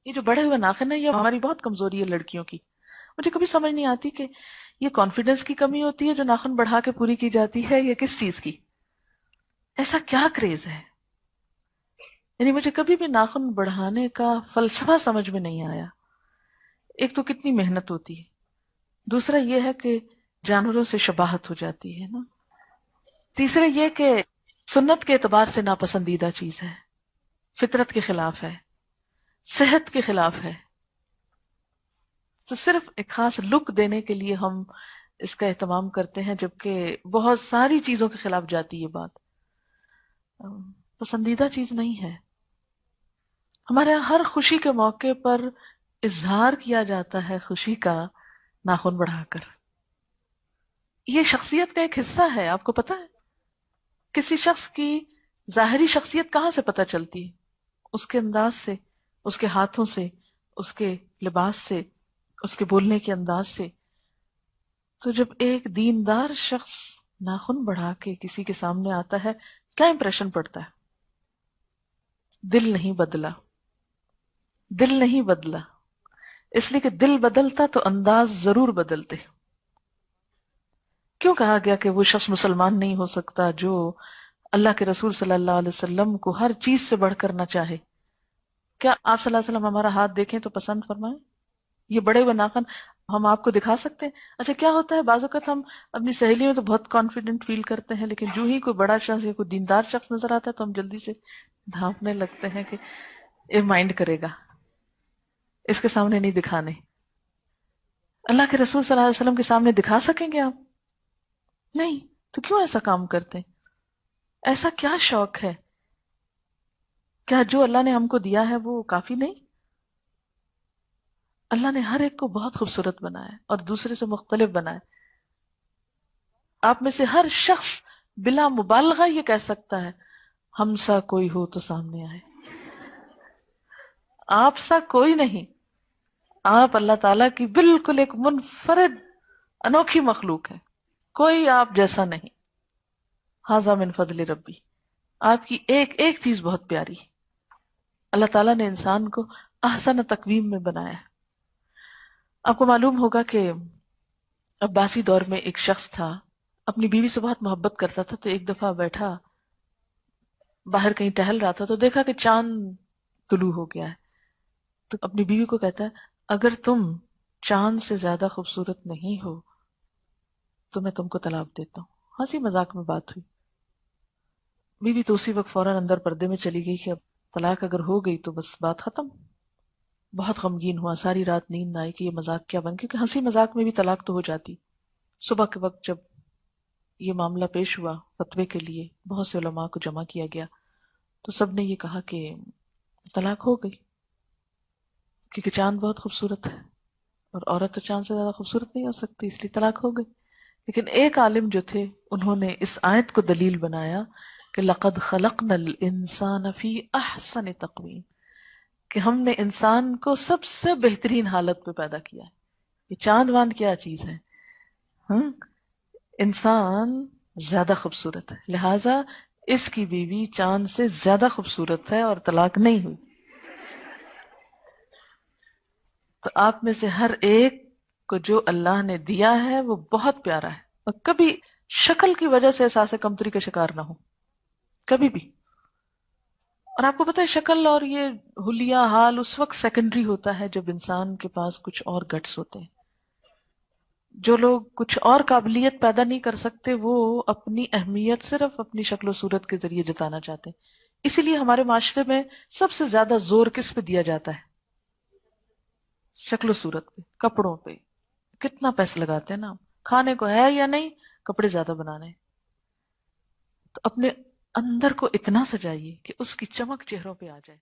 یہ جو بڑے ہوئے ناخن ہے یہ ہماری بہت کمزوری ہے لڑکیوں کی. مجھے کبھی سمجھ نہیں آتی کہ یہ کانفیڈنس کی کمی ہوتی ہے جو ناخن بڑھا کے پوری کی جاتی ہے یا کس چیز کی. ایسا کیا کریز ہے؟ یعنی مجھے کبھی بھی ناخن بڑھانے کا فلسفہ سمجھ میں نہیں آیا. ایک تو کتنی محنت ہوتی ہے، دوسرا یہ ہے کہ جانوروں سے شباہت ہو جاتی ہے نا، تیسرا یہ کہ سنت کے اعتبار سے ناپسندیدہ چیز ہے، فطرت کے خلاف ہے، صحت کے خلاف ہے. تو صرف ایک خاص لک دینے کے لیے ہم اس کا اہتمام کرتے ہیں، جبکہ بہت ساری چیزوں کے خلاف جاتی یہ بات. پسندیدہ چیز نہیں ہے. ہمارے یہاں ہر خوشی کے موقع پر اظہار کیا جاتا ہے خوشی کا ناخن بڑھا کر. یہ شخصیت کا ایک حصہ ہے. آپ کو پتا ہے کسی شخص کی ظاہری شخصیت کہاں سے پتہ چلتی ہے؟ اس کے انداز سے، اس کے ہاتھوں سے، اس کے لباس سے، اس کے بولنے کے انداز سے. تو جب ایک دیندار شخص ناخن بڑھا کے کسی کے سامنے آتا ہے کیا امپریشن پڑتا ہے؟ دل نہیں بدلا، دل نہیں بدلا. اس لیے کہ دل بدلتا تو انداز ضرور بدلتے. کیوں کہا گیا کہ وہ شخص مسلمان نہیں ہو سکتا جو اللہ کے رسول صلی اللہ علیہ وسلم کو ہر چیز سے بڑھ کر نہ چاہے؟ کیا آپ صلی اللہ علیہ وسلم ہمارا ہاتھ دیکھیں تو پسند فرمائیں؟ یہ بڑے ہوئے ناخن ہم آپ کو دکھا سکتے ہیں؟ اچھا کیا ہوتا ہے بعض اوقات ہم اپنی سہیلی میں تو بہت کانفیڈنٹ فیل کرتے ہیں، لیکن جو ہی کوئی بڑا شخص یا کوئی دیندار شخص نظر آتا ہے تو ہم جلدی سے ڈھانپنے لگتے ہیں کہ یہ مائنڈ کرے گا، اس کے سامنے نہیں دکھانے. اللہ کے رسول صلی اللہ علیہ وسلم کے سامنے دکھا سکیں گے آپ؟ نہیں. تو کیوں ایسا کام کرتے ہیں؟ ایسا کیا شوق ہے؟ کیا جو اللہ نے ہم کو دیا ہے وہ کافی نہیں؟ اللہ نے ہر ایک کو بہت خوبصورت بنایا اور دوسرے سے مختلف بنایا. آپ میں سے ہر شخص بلا مبالغہ یہ کہہ سکتا ہے ہم سا کوئی ہو تو سامنے آئے. آپ سا کوئی نہیں. آپ اللہ تعالیٰ کی بالکل ایک منفرد انوکھی مخلوق ہے. کوئی آپ جیسا نہیں. ھذا من فضل ربی. آپ کی ایک ایک چیز بہت پیاری. اللہ تعالیٰ نے انسان کو احسن تقویم میں بنایا ہے. آپ کو معلوم ہوگا کہ عباسی دور میں ایک شخص تھا، اپنی بیوی سے بہت محبت کرتا تھا. تو ایک دفعہ بیٹھا باہر کہیں ٹہل رہا تھا تو دیکھا کہ چاند طلوع ہو گیا ہے. تو اپنی بیوی کو کہتا ہے اگر تم چاند سے زیادہ خوبصورت نہیں ہو تو میں تم کو طلاق دیتا ہوں. ہنسی مذاق میں بات ہوئی. بیوی تو اسی وقت فوراً اندر پردے میں چلی گئی کہ اب طلاق اگر ہو گئی تو بس بات ختم. بہت غمگین ہوا، ساری رات نیند نہ آئی کہ یہ مذاق کیا بن، کیونکہ ہنسی مذاق میں بھی طلاق تو ہو جاتی. صبح کے وقت جب یہ معاملہ پیش ہوا فتوے کے لیے بہت سے علماء کو جمع کیا گیا تو سب نے یہ کہا کہ طلاق ہو گئی، کیونکہ چاند بہت خوبصورت ہے اور عورت تو چاند سے زیادہ خوبصورت نہیں ہو سکتی، اس لیے طلاق ہو گئی. لیکن ایک عالم جو تھے انہوں نے اس آیت کو دلیل بنایا کہ لقد خلقنا الانسان فی احسن تقویم، کہ ہم نے انسان کو سب سے بہترین حالت پہ پیدا کیا ہے. یہ چاند واند کیا چیز ہے؟ ہاں، انسان زیادہ خوبصورت ہے، لہٰذا اس کی بیوی چاند سے زیادہ خوبصورت ہے اور طلاق نہیں ہوئی. تو آپ میں سے ہر ایک کو جو اللہ نے دیا ہے وہ بہت پیارا ہے، اور کبھی شکل کی وجہ سے احساس کمتری کا شکار نہ ہو کبھی بھی. اور آپ کو پتہ ہے شکل اور یہ حلیہ حال اس وقت سیکنڈری ہوتا ہے جب انسان کے پاس کچھ اور گٹس ہوتے ہیں. جو لوگ کچھ اور قابلیت پیدا نہیں کر سکتے وہ اپنی اہمیت صرف اپنی شکل و صورت کے ذریعے جتانا چاہتے ہیں. اسی لیے ہمارے معاشرے میں سب سے زیادہ زور کس پہ دیا جاتا ہے؟ شکل و صورت پہ، کپڑوں پہ. کتنا پیسے لگاتے ہیں نا. کھانے کو ہے یا نہیں، کپڑے زیادہ بنانے. تو اپنے اندر کو اتنا سجائیے کہ اس کی چمک چہروں پہ آ جائے.